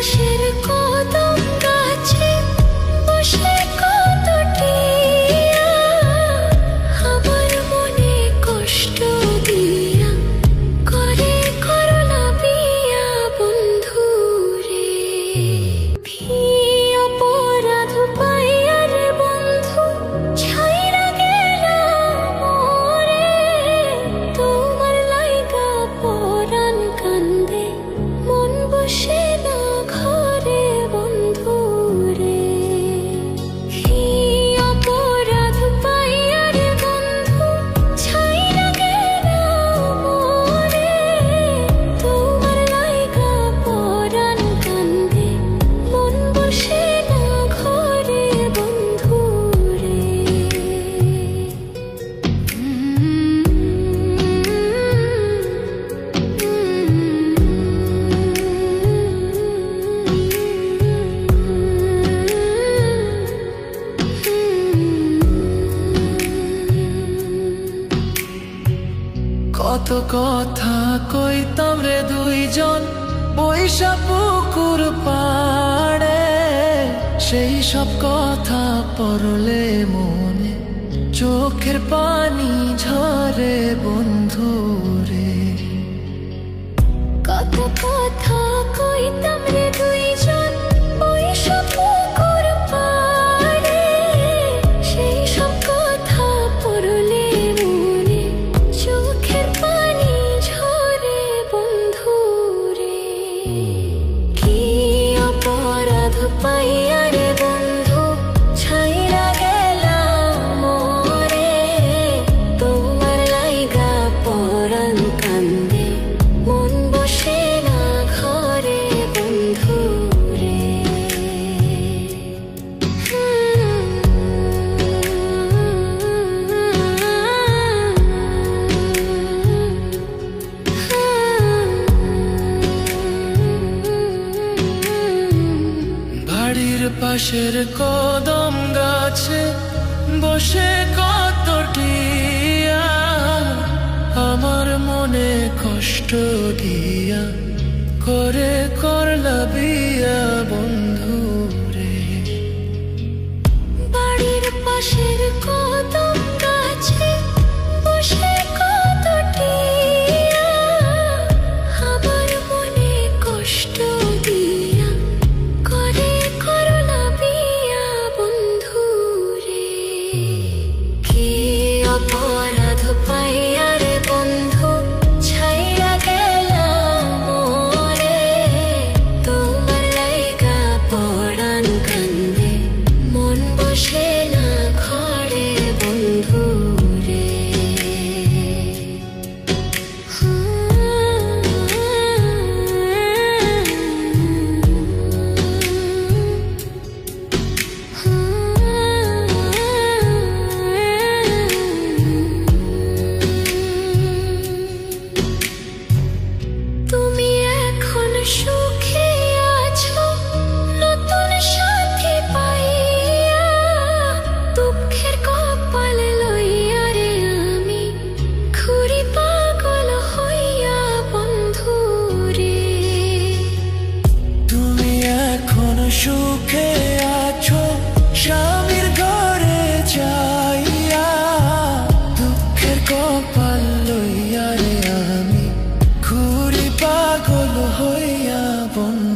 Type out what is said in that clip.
পাশের কদম গাছে বসে কত টিয়া আমার মনে কষ্ট দিয়া করে করলা বিয়া বন্ধু রে। কি অপরাধ পাইয়া রে বন্ধু ছাইরা গেলা মোরে, তোমার লাইগা পরাণ কান্দে মন বসে না ঘরে বন্ধু রে। কি অপরাধ পাইয়া রে বন্ধু ছাইরা গেলা মোরে, তোমার লাইগা পরাণ কান্দে মন বসে না ঘরে বন্ধু রে। কত কথা কইতাম রে দুইজন বৈশা পুকুর পাড়ে, সেই সব কথা পড়লে মনে চোখের পানি ঝরে বন্ধু রে। কত কথা কইতাম রে দুইজন বৈশা পুকুর পাড়ে, সেই সব কথা পড়লে মনে চোখের পানি ঝরে বন্ধু রে। কি অপরাধ পাইয়া রে বন্ধু ছাইরা গেলা মোরে, তোমার লাইগা পরাণ কান্দে মন বসে না ঘরে বন্ধু রে। বাড়ির পাশের কদম গাছে বসে কত টিয়া আমার মনে কষ্ট দিয়া করে করলা বিয়া বন্ধু রে। বাড়ির পাশের কদম গাছে বসে কত টিয়া আমার মনে কষ্ট দিয়া করে করলা বিয়া বন্ধু রে। কি অপরাধ পাইয়া রে বন্ধু ছাইরা গেলা মোরে, তোমার লাইগা পরাণ কান্দে মন বসে না ঘরে বন্ধু রে। তুমি এখন সুখে আছো নতুন সাথী পাইয়া, দুঃখের কপাল লইয়া রে আমি ঘুরি পাগল হইয়া বন্ধু রে। তুমি এখন সুখে আছো স্বামীর ঘরে যাইয়া, দুঃখের কপাল লইয়া রে আমি ঘুরি পাগল হইয়া বন্ধু